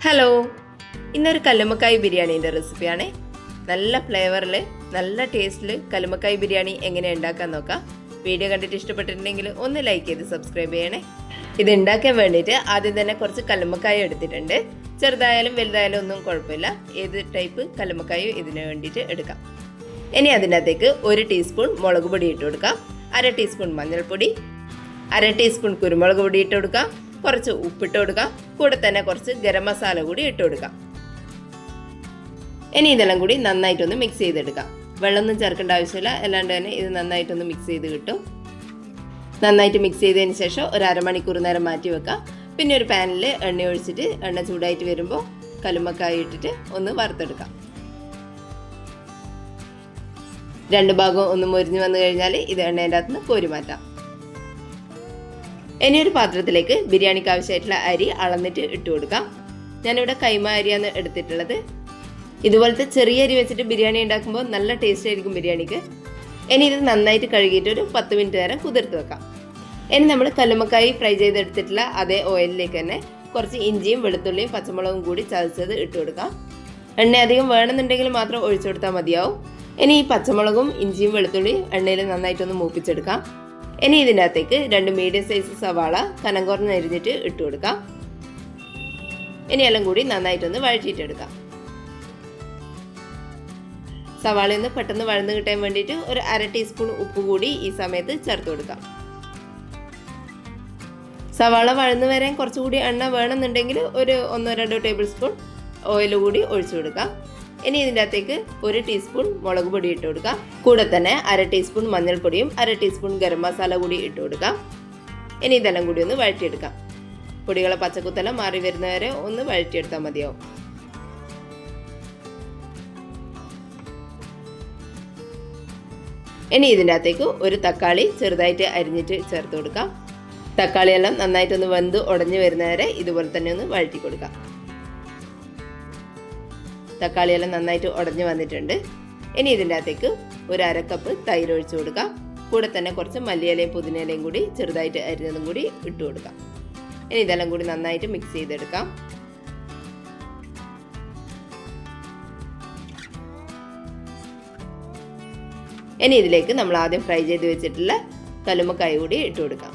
Hello, ഇന്നൊരു കല്ലുമ്മക്കായ് ബിരിയാണീൻ്റെ റെസിപ്പിയാണ്. നല്ല ഫ്ലേവറിൽ നല്ല ടേസ്റ്റിൽ കല്ലുമ്മക്കായ് ബിരിയാണി എങ്ങനെ ഉണ്ടാക്കാൻ നോക്കാം. വീഡിയോ കണ്ടിട്ട് ഇഷ്ടപ്പെട്ടിട്ടുണ്ടെങ്കിൽ ഒന്ന് ലൈക്ക് ചെയ്ത് സബ്സ്ക്രൈബ് ചെയ്യണേ. ഇത് ഉണ്ടാക്കാൻ വേണ്ടിയിട്ട് ആദ്യം തന്നെ കുറച്ച് കല്ലുമ്മക്കായ എടുത്തിട്ടുണ്ട്. ചെറുതായാലും വലുതായാലും ഒന്നും കുഴപ്പമില്ല, ഏത് ടൈപ്പ് കല്ലുമ്മക്കായും ഇതിന് വേണ്ടിയിട്ട് എടുക്കാം. ഇനി അതിൻ്റെ അകത്തേക്ക് 1 ടീസ്പൂൺ മുളക് പൊടി ഇട്ട് കൊടുക്കാം, 1/2 ടീസ്പൂൺ മഞ്ഞൾപ്പൊടി, 1/2 ടീസ്പൂൺ കുരുമുളക് പൊടി ഇട്ട് കൊടുക്കാം, കുറച്ച് ഉപ്പിട്ട് കൊടുക്കാം, കൂടെ തന്നെ കുറച്ച് ഗരം മസാല കൂടി ഇട്ട് കൊടുക്കാം. ഇനി ഇതെല്ലാം കൂടി നന്നായിട്ടൊന്ന് മിക്സ് ചെയ്തെടുക്കാം. വെള്ളമൊന്നും ചേർക്കേണ്ട ആവശ്യമില്ല, അല്ലാണ്ട് തന്നെ ഇത് നന്നായിട്ടൊന്ന് മിക്സ് ചെയ്ത് കിട്ടും. നന്നായിട്ട് മിക്സ് ചെയ്തതിന് ശേഷം ഒരു അരമണിക്കൂർ നേരം മാറ്റി വെക്കാം. പിന്നെ ഒരു പാനിൽ എണ്ണ ഒഴിച്ചിട്ട് എണ്ണ ചൂടായിട്ട് വരുമ്പോൾ കല്ലുമ്മക്കായ ഇട്ടിട്ട് ഒന്ന് വറുത്തെടുക്കാം. 2 ഭാഗവും ഒന്ന് മൊരിഞ്ഞ് വന്നു കഴിഞ്ഞാൽ ഇത് എണ്ണേൻ്റെ അകത്ത് നിന്ന് കോരി മാറ്റാം. ഇനി ഒരു പാത്രത്തിലേക്ക് ബിരിയാണിക്ക് ആവശ്യമായിട്ടുള്ള അരി അളന്നിട്ട് ഇട്ട് കൊടുക്കാം. ഞാനിവിടെ കൈമ അരിയാണ് എടുത്തിട്ടുള്ളത്. ഇതുപോലത്തെ ചെറിയ അരി വെച്ചിട്ട് ബിരിയാണി ഉണ്ടാക്കുമ്പോൾ നല്ല ടേസ്റ്റ് ആയിരിക്കും ബിരിയാണിക്ക്. ഇനി ഇത് നന്നായിട്ട് കഴുകിയിട്ട് ഒരു 10 മിനിറ്റ് നേരം കുതിർത്ത് വെക്കാം. ഇനി നമ്മൾ കല്ലുമ്മക്കായി ഫ്രൈ ചെയ്തെടുത്തിട്ടുള്ള അതേ ഓയിലിലേക്ക് തന്നെ കുറച്ച് ഇഞ്ചിയും വെളുത്തുള്ളിയും പച്ചമുളകും കൂടി ചതച്ചത് ഇട്ട് കൊടുക്കാം. എണ്ണ അധികം വേണമെന്നുണ്ടെങ്കിൽ മാത്രം ഒഴിച്ചു കൊടുത്താൽ മതിയാവും. ഇനി ഈ പച്ചമുളകും ഇഞ്ചിയും വെളുത്തുള്ളിയും എണ്ണയിൽ നന്നായിട്ടൊന്ന് മൂപ്പിച്ചെടുക്കാം. ഇനി ഇതിൻ്റെ അകത്തേക്ക് 2 മീഡിയം സൈസ് സവാള കനം കുറഞ്ഞ് അരിഞ്ഞിട്ട് ഇട്ട് കൊടുക്കാം. ഇനി എല്ലാം കൂടി നന്നായിട്ടൊന്ന് വഴറ്റിയിട്ടെടുക്കാം. സവാള ഒന്ന് പെട്ടെന്ന് വഴന്ന് കിട്ടാൻ വേണ്ടിയിട്ട് ഒരു 1/2 ടീസ്പൂൺ ഉപ്പ് കൂടി ഈ സമയത്ത് ചേർത്ത് കൊടുക്കാം. സവാള വഴന്ന് വരാൻ കുറച്ചുകൂടി എണ്ണ വേണമെന്നുണ്ടെങ്കിൽ ഒരു 1-2 ടേബിൾ സ്പൂൺ ഓയിൽ കൂടി ഒഴിച്ചു കൊടുക്കാം. ഇനി ഇതിൻ്റെ അകത്തേക്ക് 1 ടീസ്പൂൺ മുളക് പൊടി ഇട്ട് കൊടുക്കാം. കൂടെ തന്നെ 1/2 ടീസ്പൂൺ മഞ്ഞൾപ്പൊടിയും 1/2 ടീസ്പൂൺ ഗരം മസാല കൂടി ഇട്ട് കൊടുക്കാം. ഇനി ഇതെല്ലാം കൂടി ഒന്ന് വഴറ്റിയെടുക്കാം. പൊടികളെ പച്ചക്കുത്തെല്ലാം മാറി വരുന്നവരെ ഒന്ന് വഴറ്റിയെടുത്താൽ മതിയാവും. ഇനി ഇതിൻ്റെ അകത്തേക്ക് ഒരു തക്കാളി ചെറുതായിട്ട് അരിഞ്ഞിട്ട് ചേർത്ത് കൊടുക്കാം. തക്കാളിയെല്ലാം നന്നായിട്ടൊന്ന് വെന്ത് ഉടഞ്ഞു വരുന്നവരെ ഇതുപോലെ തന്നെ ഒന്ന് വഴറ്റി കൊടുക്കാം. തക്കാളിയെല്ലാം നന്നായിട്ട് ഉടഞ്ഞു വന്നിട്ടുണ്ട്. ഇനി ഇതിൻ്റെ അകത്തേക്ക് ഒരു 1/2 കപ്പ് തൈര് ഒഴിച്ചു കൊടുക്കാം. കൂടെ തന്നെ കുറച്ച് മല്ലിയിലയും പുതിനയിലയും കൂടി ചെറുതായിട്ട് അരിഞ്ഞതും കൂടി ഇട്ട് കൊടുക്കാം. ഇനി ഇതെല്ലാം കൂടി നന്നായിട്ട് മിക്സ് ചെയ്തെടുക്കാം. ഇനി ഇതിലേക്ക് നമ്മൾ ആദ്യം ഫ്രൈ ചെയ്ത് വെച്ചിട്ടുള്ള കല്ലുമ്മക്കായ കൂടി ഇട്ട് കൊടുക്കാം.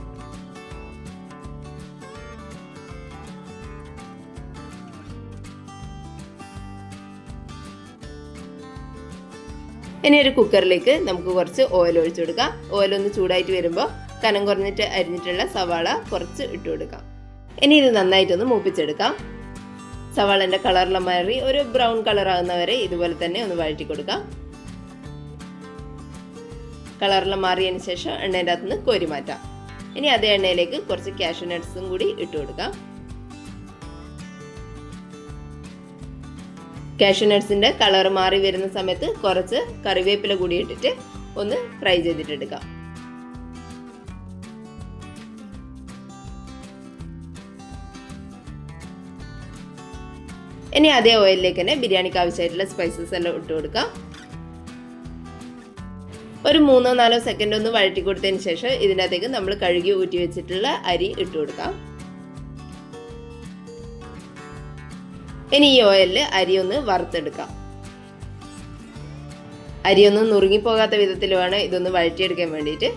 ഇനി ഒരു കുക്കറിലേക്ക് നമുക്ക് കുറച്ച് ഓയിൽ ഒഴിച്ചു കൊടുക്കാം. ഓയിലൊന്ന് ചൂടായിട്ട് വരുമ്പോൾ കനം കുറഞ്ഞിട്ട് അരിഞ്ഞിട്ടുള്ള സവാള കുറച്ച് ഇട്ട് കൊടുക്കാം. ഇനി ഇത് നന്നായിട്ടൊന്ന് മൂപ്പിച്ചെടുക്കാം. സവാളൻ്റെ കളറെല്ലാം മാറി ഒരു ബ്രൗൺ കളർ ആകുന്നവരെ ഇതുപോലെ തന്നെ ഒന്ന് വഴറ്റി കൊടുക്കാം. കളറെല്ലാം മാറിയതിന് ശേഷം എണ്ണേൻ്റെ അകത്ത് നിന്ന് കോരി മാറ്റാം. ഇനി അതേ എണ്ണയിലേക്ക് കുറച്ച് കാഷ്യൂ നട്ട്സും കൂടി ഇട്ട് കൊടുക്കാം. കാഷ്യൂ നട്ട്സിൻ്റെ കളർ മാറി വരുന്ന സമയത്ത് കുറച്ച് കറിവേപ്പില കൂടി ഇട്ടിട്ട് ഒന്ന് ഫ്രൈ ചെയ്തിട്ടെടുക്കാം. ഇനി അതേ ഓയിലിലേക്ക് തന്നെ ബിരിയാണിക്ക് ആവശ്യമായിട്ടുള്ള സ്പൈസസ് എല്ലാം ഇട്ട് കൊടുക്കാം. ഒരു 3-4 സെക്കൻഡ് ഒന്ന് വഴറ്റി കൊടുത്തതിന് ശേഷം ഇതിൻ്റെ അകത്തേക്ക് നമ്മൾ കഴുകി ഊറ്റി വെച്ചിട്ടുള്ള അരി ഇട്ട് കൊടുക്കാം. ഇനി ഈ ഓയിലിൽ അരി ഒന്ന് വറുത്തെടുക്കാം. അരിയൊന്നും നുറുങ്ങിപ്പോകാത്ത വിധത്തിൽ വേണം ഇതൊന്ന് വഴറ്റിയെടുക്കാൻ വേണ്ടിയിട്ട്.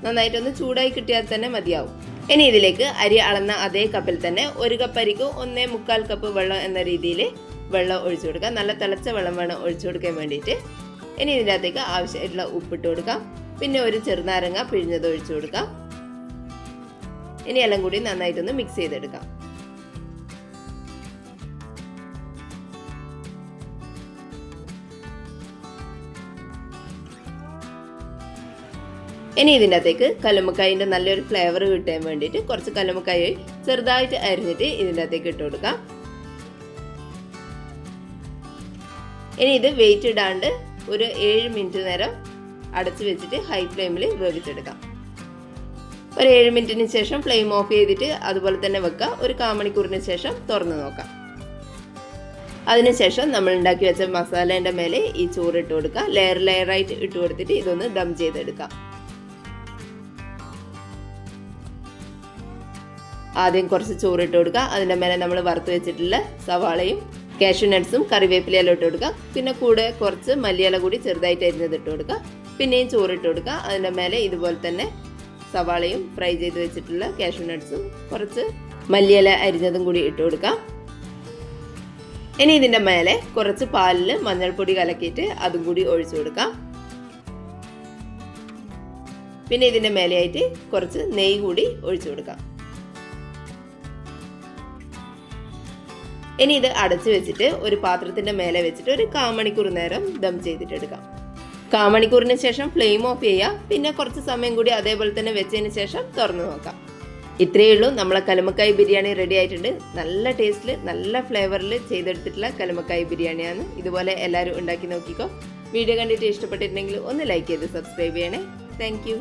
നന്നായിട്ടൊന്ന് ചൂടായി കിട്ടിയാൽ തന്നെ മതിയാവും. ഇനി ഇതിലേക്ക് അരി അളന്ന അതേ കപ്പിൽ തന്നെ 1 കപ്പ് അരിക്ക് 1.25 കപ്പ് വെള്ളം എന്ന രീതിയിൽ വെള്ളം ഒഴിച്ചു കൊടുക്കാം. നല്ല തിളച്ച വെള്ളം വേണം ഒഴിച്ചു കൊടുക്കാൻ വേണ്ടിയിട്ട്. ഇനി ഇതിൻ്റെ അകത്തേക്ക് ആവശ്യമായിട്ടുള്ള ഉപ്പിട്ട് കൊടുക്കാം. പിന്നെ ഒരു ചെറുനാരങ്ങ പിഴിഞ്ഞത് ഒഴിച്ചു കൊടുക്കാം. ഇനി എല്ലാം കൂടി നന്നായിട്ടൊന്ന് മിക്സ് ചെയ്തെടുക്കാം. ഇനി ഇതിൻ്റെ അകത്തേക്ക് കല്ലുമ്മക്കായിൻ്റെ നല്ലൊരു ഫ്ലേവർ കിട്ടാൻ വേണ്ടിയിട്ട് കുറച്ച് കല്ലുമ്മക്കായ ചെറുതായിട്ട് അരിഞ്ഞിട്ട് ഇതിൻ്റെ അകത്തേക്ക് ഇട്ട് കൊടുക്കാം. ഇനി ഇത് വെയിറ്റ് ഇടാണ്ട് ഒരു 7 മിനിറ്റ് നേരം അടച്ചു വെച്ചിട്ട് ഹൈ ഫ്ലെയിമിൽ വേവിച്ചെടുക്കാം. ഒരു 7 മിനിറ്റിന് ശേഷം ഫ്ലെയിം ഓഫ് ചെയ്തിട്ട് അതുപോലെ തന്നെ വെക്കുക. ഒരു 1/4 മണിക്കൂറിന് ശേഷം തുറന്ന് നോക്കാം. അതിനുശേഷം നമ്മൾ ഉണ്ടാക്കി വെച്ച മസാലേൻ്റെ മേലെ ഈ ചോറ് ഇട്ട് കൊടുക്കുക. ലെയറായിട്ട് ഇട്ട് കൊടുത്തിട്ട് ഇതൊന്ന് ദം ചെയ്തെടുക്കാം. ആദ്യം കുറച്ച് ചോറ് ഇട്ട് കൊടുക്കുക. അതിൻ്റെ മേലെ നമ്മൾ വറുത്ത് വെച്ചിട്ടുള്ള സവാളയും കാഷ്യൂ നട്ട്സും കറിവേപ്പിലയെല്ലാം ഇട്ട് കൊടുക്കുക. പിന്നെ കൂടെ കുറച്ച് മല്ലിയില കൂടി ചെറുതായിട്ട് അരിഞ്ഞത് ഇട്ട് കൊടുക്കുക. പിന്നെയും ചോറ് ഇട്ട് കൊടുക്കുക. അതിൻ്റെ മേലെ ഇതുപോലെ തന്നെ സവാളയും ഫ്രൈ ചെയ്ത് വെച്ചിട്ടുള്ള കാഷ്യൂ നട്ട്സും കുറച്ച് മല്ലിയില അരിഞ്ഞതും കൂടി ഇട്ട് കൊടുക്കാം. ഇനി ഇതിൻ്റെ മേലെ കുറച്ച് പാലിൽ മഞ്ഞൾപ്പൊടി കലക്കിയിട്ട് അതും കൂടി ഒഴിച്ചു കൊടുക്കാം. പിന്നെ ഇതിൻ്റെ മേലെയായിട്ട് കുറച്ച് നെയ്യ് കൂടി ഒഴിച്ചു കൊടുക്കാം. ഇനി ഇത് അടച്ചു വെച്ചിട്ട് ഒരു പാത്രത്തിൻ്റെ മേലെ വെച്ചിട്ട് ഒരു 1/4 മണിക്കൂർ നേരം ദം ചെയ്തിട്ടെടുക്കാം. 1/4 മണിക്കൂറിന് ശേഷം ഫ്ലെയിം ഓഫ് ചെയ്യുക. പിന്നെ കുറച്ച് സമയം കൂടി അതേപോലെ തന്നെ വെച്ചതിന് ശേഷം തുറന്നു നോക്കാം. ഇത്രയേ ഉള്ളൂ, നമ്മളെ കല്ലുമ്മക്കായ് ബിരിയാണി റെഡി ആയിട്ടുണ്ട്. നല്ല ടേസ്റ്റിൽ നല്ല ഫ്ലേവറിൽ ചെയ്തെടുത്തിട്ടുള്ള കല്ലുമ്മക്കായ് ബിരിയാണിയാണ്. ഇതുപോലെ എല്ലാവരും ഉണ്ടാക്കി നോക്കിക്കോ. വീഡിയോ കണ്ടിട്ട് ഇഷ്ടപ്പെട്ടിട്ടുണ്ടെങ്കിൽ ഒന്ന് ലൈക്ക് ചെയ്ത് സബ്സ്ക്രൈബ് ചെയ്യണേ. താങ്ക്